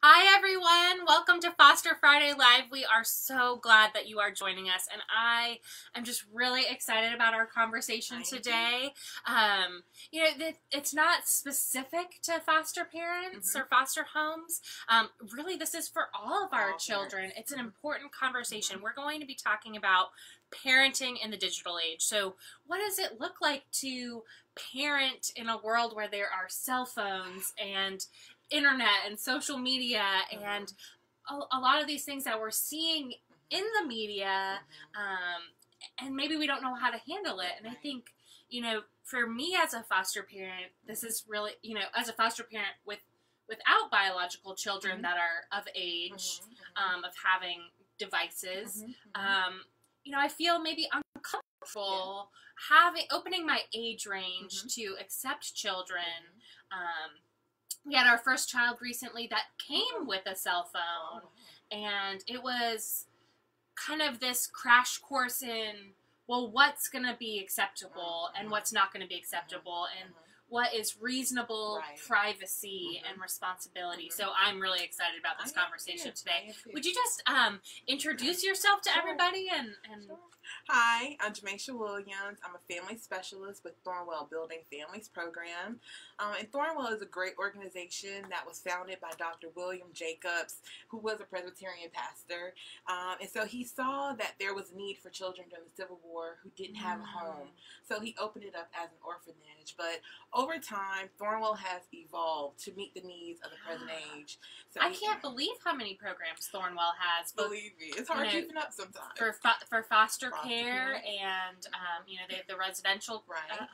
Hi everyone, welcome to Foster Friday Live. We are so glad that you are joining us, and I am just really excited about our conversation today. It's not specific to foster parents or foster homes. Really, this is for all of our children. It's an important conversation. We're going to be talking about parenting in the digital age. So what does it look like to parent in a world where there are cell phones and internet and social media and a lot of these things that we're seeing in the media, and maybe we don't know how to handle it. And I think, for me as a foster parent, this is really, as a foster parent without biological children that are of age, of having devices, I feel maybe uncomfortable opening my age range to accept children. We had our first child recently that came with a cell phone, and it was kind of this crash course in, well, what's going to be acceptable and what's not going to be acceptable, and what is reasonable privacy and responsibility. So I'm really excited about this conversation today. Would you just introduce yourself to everybody? Hi, I'm Jamaisha Williams. I'm a family specialist with Thornwell Building Families Program. And Thornwell is a great organization that was founded by Dr. William Jacobs, who was a Presbyterian pastor. And so he saw that there was a need for children during the Civil War who didn't have a home. So he opened it up as an orphanage. But over time, Thornwell has evolved to meet the needs of the present age. So I can't believe how many programs Thornwell has. Believe me, it's hard keeping up sometimes. For foster care and, they have the residential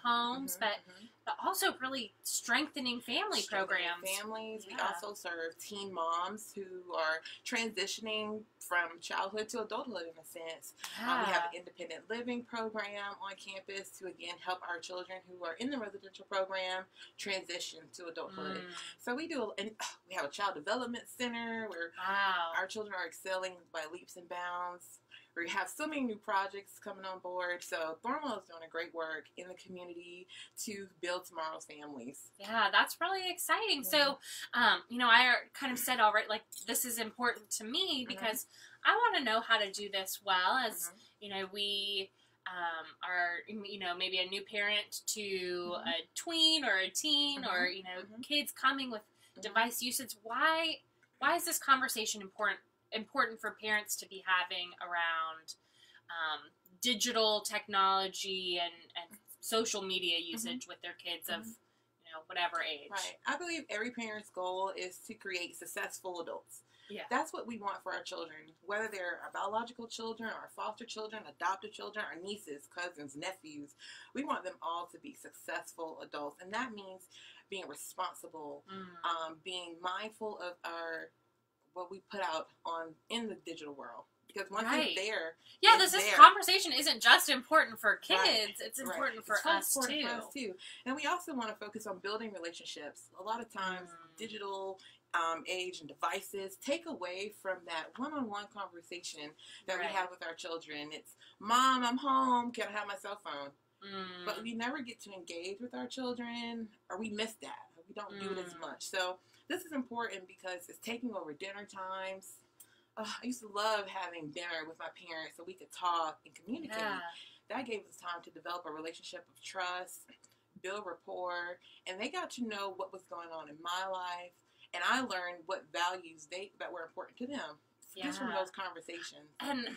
homes, but also really strengthening family programs. Families. We also serve teen moms who are transitioning from childhood to adulthood in a sense. We have an independent living program on campus to, again, help our children who are in the residential program transition to adulthood. So we have a child development center where our children are excelling by leaps and bounds. We have so many new projects coming on board. So Thornwell is doing a great work in the community to build tomorrow's families. Yeah, that's really exciting. So, I kind of said already, like, this is important to me because I want to know how to do this well as, we are, maybe a new parent to a tween or a teen or, kids coming with device usage. Why is this conversation important for parents to be having around digital technology and social media usage with their kids of whatever age? Right. I believe every parent's goal is to create successful adults. Yeah. That's what we want for our children, whether they're our biological children, our foster children, adopted children, our nieces, cousins, nephews. We want them all to be successful adults, and that means being responsible, being mindful of what we put out in the digital world. Because once it's there, this conversation isn't just important for kids; it's important for us too. And we also want to focus on building relationships. A lot of times, digital age and devices take away from that one-on-one conversation that we have with our children. It's, Mom, I'm home. Can I have my cell phone? But we never get to engage with our children, or we miss that. We don't do it as much. So this is important because it's taking over dinner times. I used to love having dinner with my parents so we could talk and communicate. That gave us time to develop a relationship of trust, build rapport, and they got to know what was going on in my life, and I learned what values that were important to them just from those conversations. And,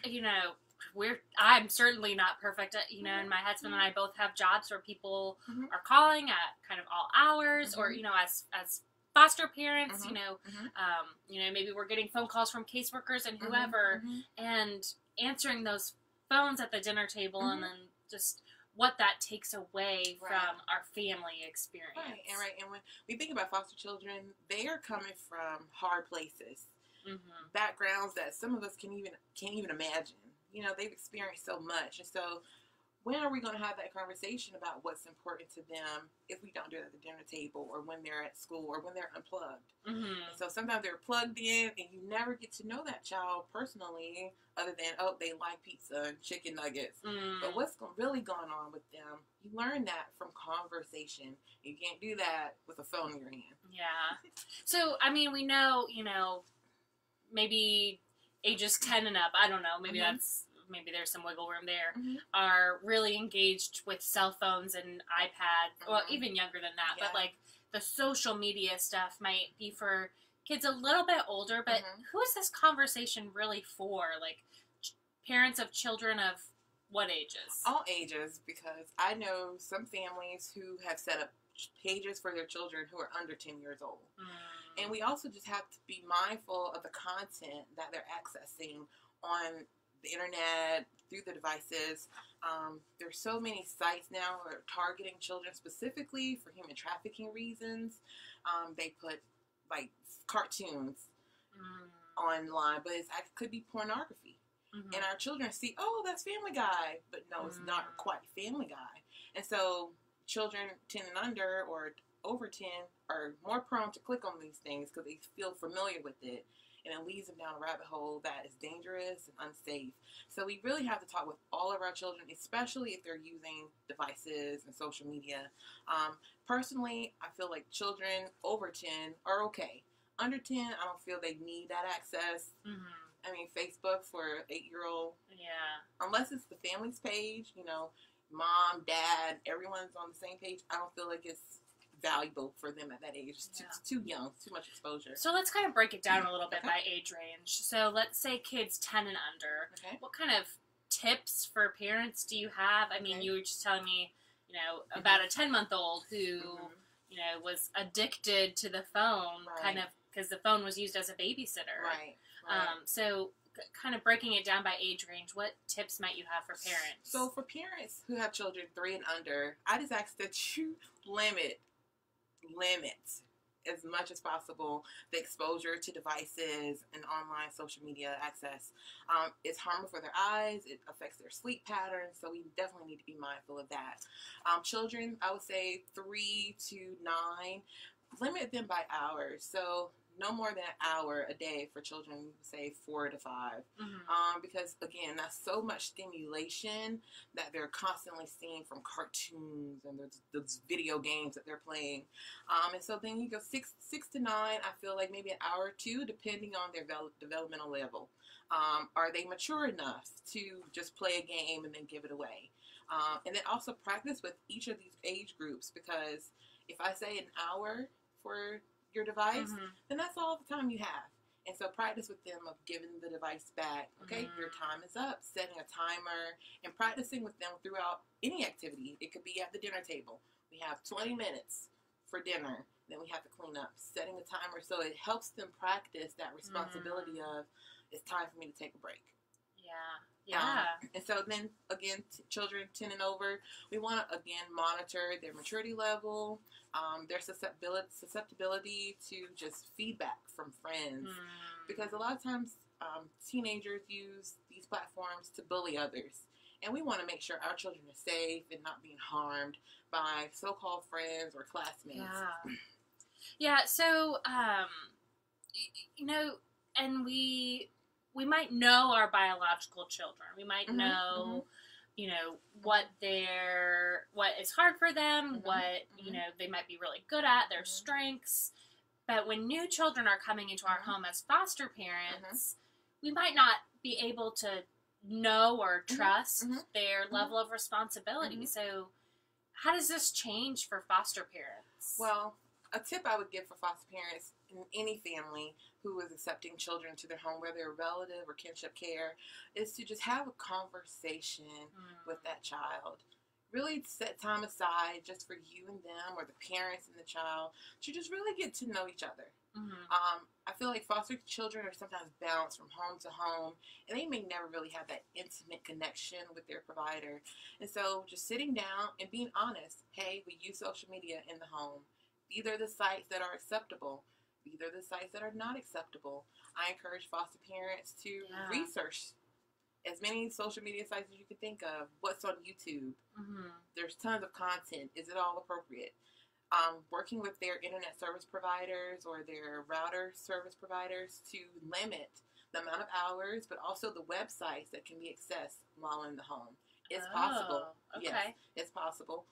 I'm certainly not perfect, and my husband and I both have jobs where people are calling at kind of all hours, or, as foster parents, maybe we're getting phone calls from caseworkers and whoever, and answering those phones at the dinner table, and then just what that takes away from our family experience. And when we think about foster children, they are coming from hard places, backgrounds that some of us can't even imagine. They've experienced so much, and so when are we going to have that conversation about what's important to them if we don't do it at the dinner table, or when they're at school, or when they're unplugged? And so sometimes they're plugged in and you never get to know that child personally other than, oh, they like pizza and chicken nuggets. But what's really going on with them, you learn that from conversation. You can't do that with a phone in your hand. Yeah. So, I mean, we know, maybe ages 10 and up, I don't know, maybe maybe there's some wiggle room there, are really engaged with cell phones and iPads, well, even younger than that, but like the social media stuff might be for kids a little bit older, but who is this conversation really for? Like, parents of children of what ages? All ages, because I know some families who have set up pages for their children who are under 10 years old. And we also just have to be mindful of the content that they're accessing on the internet, through the devices. There's so many sites now that are targeting children specifically for human trafficking reasons. They put like cartoons online, but it could be pornography. And our children see, oh, that's Family Guy, but no, it's not quite Family Guy. And so children 10 and under or over 10 are more prone to click on these things because they feel familiar with it. And it leads them down a rabbit hole that is dangerous and unsafe. So we really have to talk with all of our children, especially if they're using devices and social media. Personally, I feel like children over 10 are okay. Under 10, I don't feel they need that access. I mean, Facebook for an 8-year-old. Yeah. Unless it's the family's page, mom, dad, everyone's on the same page. I don't feel like it's valuable for them at that age. It's too young, too much exposure. So let's kind of break it down a little bit by age range. So let's say kids 10 and under. Okay. What kind of tips for parents do you have? I mean, you were just telling me, about a 10-month-old who, was addicted to the phone, kind of because the phone was used as a babysitter. Right. So kind of breaking it down by age range, what tips might you have for parents? So for parents who have children 3 and under, I just ask that you limit as much as possible the exposure to devices and online social media access. It's harmful for their eyes. It affects their sleep patterns. So we definitely need to be mindful of that. Children, I would say 3 to 9, limit them by hours. So no more than an hour a day for children, say 4 to 5. Because, again, that's so much stimulation that they're constantly seeing from cartoons and those video games that they're playing. And so then you go 6 to 9, I feel like maybe an hour or 2, depending on their developmental level. Are they mature enough to just play a game and then give it away? And then also practice with each of these age groups, because if I say an hour for your device, then that's all the time you have. And so practice with them of giving the device back. Okay, your time is up, setting a timer, and practicing with them throughout any activity. It could be at the dinner table. We have 20 minutes for dinner, then we have to clean up, setting a timer, so it helps them practice that responsibility of, it's time for me to take a break. And so then, again, children 10 and over, we want to, again, monitor their maturity level, their susceptibility to just feedback from friends. Because a lot of times, teenagers use these platforms to bully others. And we want to make sure our children are safe and not being harmed by so-called friends or classmates. So, and we might know our biological children. We might know, what is hard for them, what, they might be really good at, their strengths. But when new children are coming into our home as foster parents, we might not be able to know or trust their level of responsibility. So how does this change for foster parents? Well, a tip I would give for foster parents in any family who is accepting children to their home, whether they're relative or kinship care, is to just have a conversation with that child. Really set time aside just for you and them, or the parents and the child, to just really get to know each other. I feel like foster children are sometimes bounced from home to home, and they may never really have that intimate connection with their provider. And so just sitting down and being honest, hey, we use social media in the home. These are the sites that are acceptable. These are the sites that are not acceptable. I encourage foster parents to research as many social media sites as you can think of. What's on YouTube? There's tons of content. Is it all appropriate? working with their internet service providers or their router service providers to limit the amount of hours, but also the websites that can be accessed while in the home. It's possible. Okay. Yes, it's possible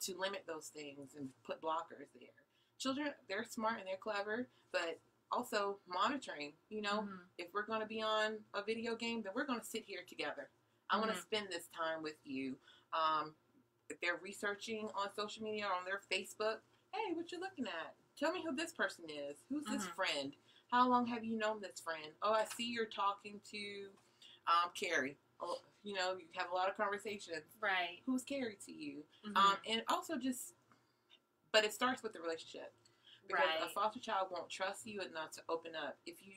to limit those things and put blockers there. Children, they're smart and they're clever, but also monitoring. If we're going to be on a video game, then we're going to sit here together. I want to spend this time with you. If they're researching on social media or on their Facebook, hey, what you looking at? Tell me who this person is. Who's this friend? How long have you known this friend? Oh, I see you're talking to Carrie. Oh, you have a lot of conversations. Right. Who's Carrie to you? And also but it starts with the relationship. Because a foster child won't trust you enough to open up if you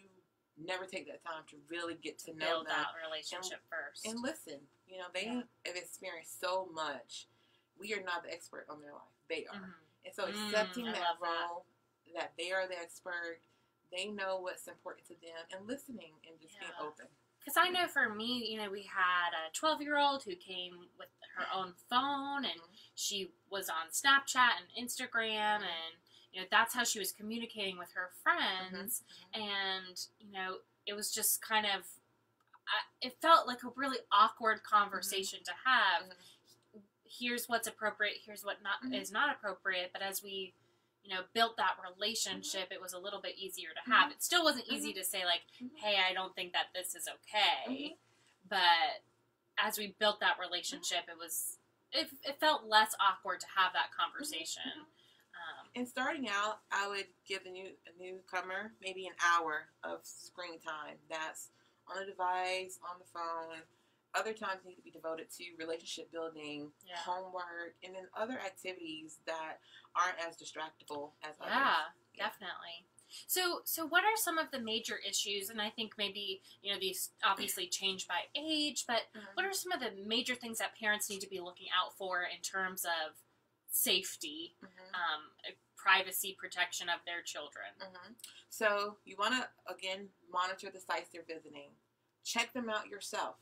never take that time to really get to know build them. that relationship first. And listen. They have experienced so much. We are not the expert on their life. They are. And so accepting that role, that they are the expert, they know what's important to them, and listening and just being open. Because I know for me, we had a 12-year-old who came with her own phone, and she was on Snapchat and Instagram, and, that's how she was communicating with her friends. And, it was just kind of, it felt like a really awkward conversation to have. Here's what's appropriate, here's what is not appropriate. But as we, built that relationship, it was a little bit easier to have. It still wasn't easy to say, like, hey, I don't think that this is okay. But as we built that relationship, it felt less awkward to have that conversation. And starting out, I would give a newcomer maybe an hour of screen time. That's on a device, on the phone. Other times need to be devoted to relationship building, homework, and then other activities that aren't as distractible as others. Yeah, definitely. So what are some of the major issues? And I think maybe, these obviously change by age, but what are some of the major things that parents need to be looking out for in terms of safety, privacy protection of their children? So you want to, again, monitor the sites they're visiting. Check them out yourself.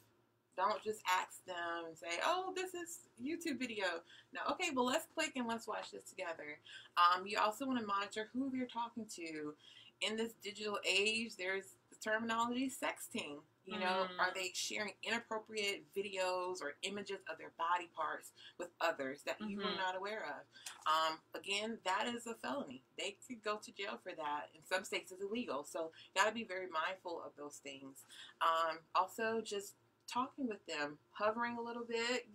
Don't just ask them and say, oh, this is YouTube video. No, okay, well, let's click and let's watch this together. You also want to monitor who they're talking to. In this digital age, there's the terminology sexting. Are they sharing inappropriate videos or images of their body parts with others that you are not aware of? Again, that is a felony. They could go to jail for that. In some states, it's illegal. So you got to be very mindful of those things. Also, just talking with them, hovering a little bit,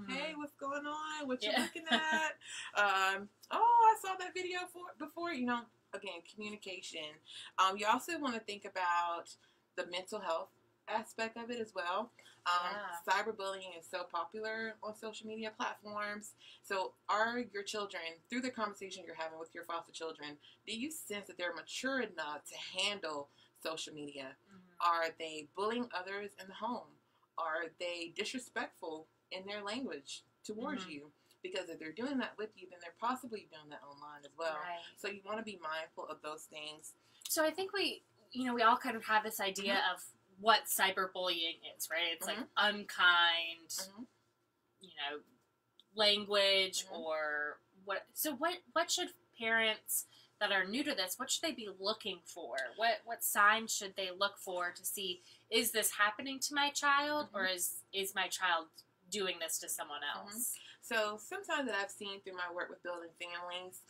hey, what's going on? What you looking at? Oh, I saw that video before, again, communication. You also want to think about the mental health aspect of it as well. Cyberbullying is so popular on social media platforms. So are your children, through the conversation you're having with your foster children, do you sense that they're mature enough to handle social media? Are they bullying others in the home? Are they disrespectful in their language towards you? Because if they're doing that with you, then they're possibly doing that online as well. Right. So you want to be mindful of those things. So I think we all kind of have this idea of what cyberbullying is, right? It's like unkind, language or what. So what should parents that are new to this, what should they be looking for? What signs should they look for to see, is this happening to my child or is my child doing this to someone else? So sometimes that I've seen through my work with building families,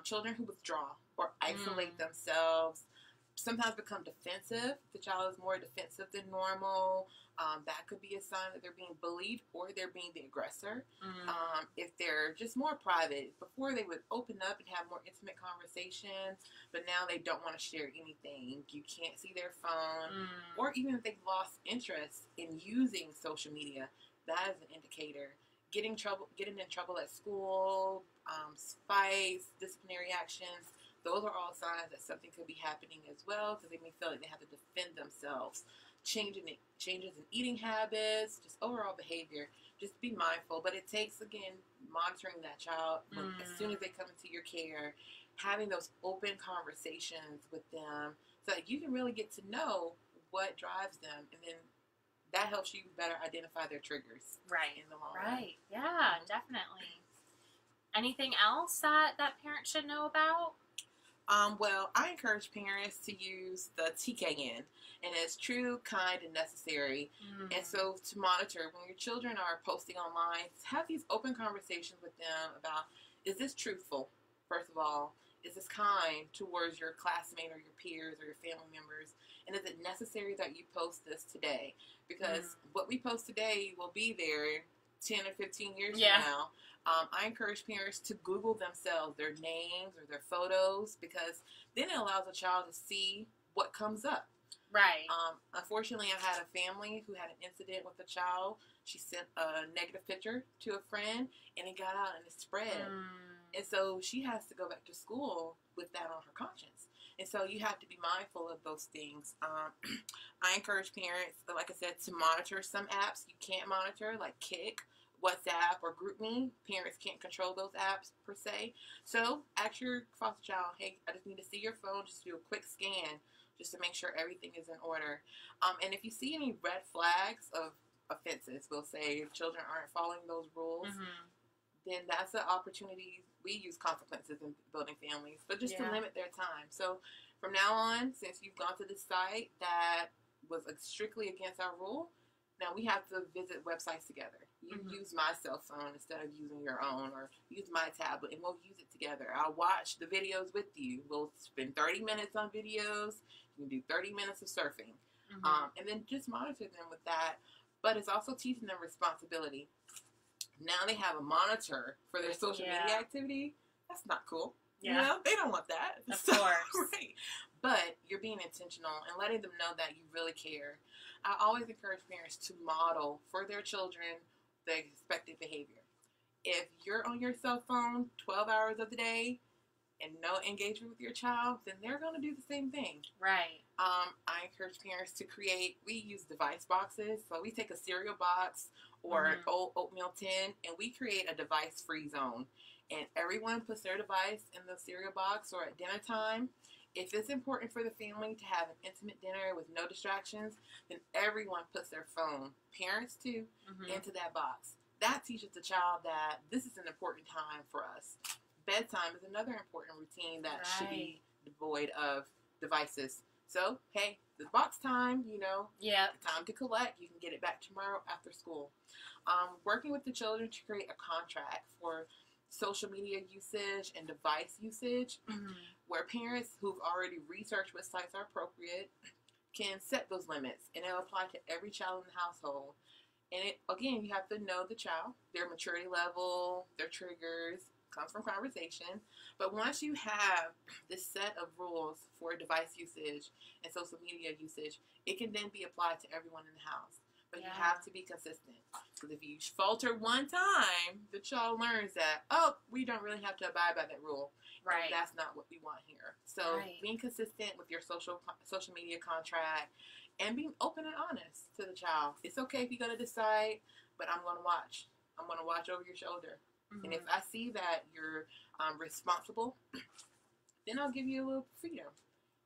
children who withdraw or isolate themselves, sometimes become defensive. The child is more defensive than normal. That could be a sign that they're being bullied or they're being the aggressor. If they're just more private, before they would open up and have more intimate conversations, but now they don't want to share anything. You can't see their phone, or even if they've lost interest in using social media, that is an indicator. Getting in trouble at school, fights, disciplinary actions, those are all signs that something could be happening as well, because they may feel like they have to defend themselves. Changes in eating habits, just overall behavior. Just be mindful. But it takes, again, monitoring that child as soon as they come into your care, having those open conversations with them so that you can really get to know what drives them. And then that helps you better identify their triggers. Right. In the long run. Right. Yeah, definitely. Anything else that parents should know about? Well, I encourage parents to use the TKN, and it's true, kind, and necessary. And so to monitor when your children are posting online, have these open conversations with them about, is this truthful, first of all? Is this kind towards your classmate or your peers or your family members? And is it necessary that you post this today? Because what we post today will be there 10 or 15 years from now. I encourage parents to Google themselves, their names or their photos, because then it allows a child to see what comes up. Right. Unfortunately, I had a family who had an incident with a child. She sent a negative picture to a friend, and it got out and it spread. And so she has to go back to school with that on her conscience. And so you have to be mindful of those things. I encourage parents, like I said, to monitor some apps you can't monitor, like Kik, WhatsApp, or GroupMe. Parents can't control those apps per se. So ask your foster child, hey, I just need to see your phone, just do a quick scan just to make sure everything is in order. And if you see any red flags of offenses, we'll say if children aren't following those rules, then that's an opportunity. We use consequences in building families, but just to limit their time. So from now on, since you've gone to this site that was strictly against our rule, now we have to visit websites together. You use my cell phone instead of using your own, or use my tablet, and we'll use it together. I'll watch the videos with you. We'll spend 30 minutes on videos. You can do 30 minutes of surfing. And then just monitor them with that. But it's also teaching them responsibility. Now they have a monitor for their social media activity. That's not cool. You know, they don't want that. Of course. Right. But you're being intentional and letting them know that you really care. I always encourage parents to model for their children the expected behavior. If you're on your cell phone 12 hours of the day and no engagement with your child, then they're going to do the same thing. Right. I encourage parents to create, we use device boxes. So we take a cereal box or an old oatmeal tin, and we create a device-free zone. And everyone puts their device in the cereal box, or at dinner time. If it's important for the family to have an intimate dinner with no distractions, then everyone puts their phone, parents too, into that box. That teaches the child that this is an important time for us. Bedtime is another important routine that should be devoid of devices. So, hey, the box time, you know, time to collect. You can get it back tomorrow after school. Working with the children to create a contract for social media usage and device usage, where parents who've already researched what sites are appropriate can set those limits, and it'll apply to every child in the household. And it, again, you have to know the child, their maturity level, their triggers, comes from conversation. But once you have this set of rules for device usage and social media usage, it can then be applied to everyone in the house. But you have to be consistent. Because if you falter one time, the child learns that, oh, we don't really have to abide by that rule. Right. And that's not what we want here. So being consistent with your social media contract and being open and honest to the child. It's okay if you're going to decide, but I'm going to watch. I'm going to watch over your shoulder. And if I see that you're responsible, then I'll give you a little freedom.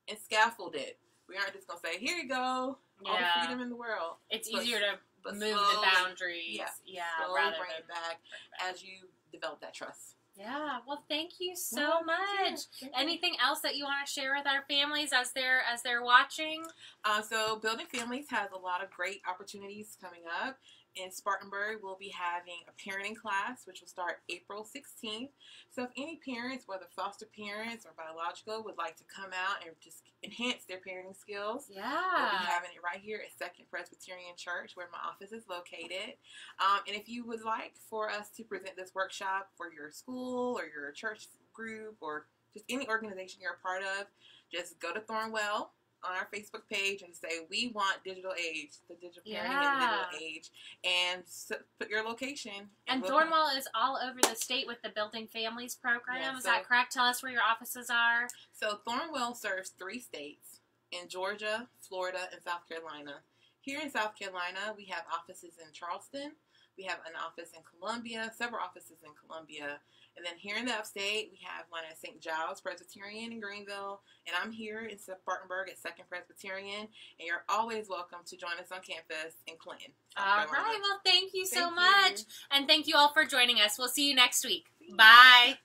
And scaffold it. We aren't just going to say, here you go, all the freedom in the world. It's easier to move the boundaries. Slowly bring it back as you develop that trust. Yeah, well, thank you so much. Thank you. Anything else that you want to share with our families as they're watching? So Building Families has a lot of great opportunities coming up. In Spartanburg, we'll be having a parenting class, which will start April 16th. So if any parents, whether foster parents or biological, would like to come out and just enhance their parenting skills, we'll be having it right here at Second Presbyterian Church, where my office is located. And if you would like for us to present this workshop for your school or your church group or just any organization you're a part of, just go to Thornwell on our Facebook page and say, we want digital age, the digital parenting and digital age, and put your location. And Thornwell is all over the state with the Building Families program. Is that correct? Tell us where your offices are. So Thornwell serves 3 states, in Georgia, Florida, and South Carolina. Here in South Carolina, we have offices in Charleston. We have an office in Columbia, several offices in Columbia. And then here in the upstate, we have one at St. Giles Presbyterian in Greenville. And I'm here in Spartanburg at Second Presbyterian. And you're always welcome to join us on campus in Clinton. All right. Well, thank you so much. And thank you all for joining us. We'll see you next week. Bye.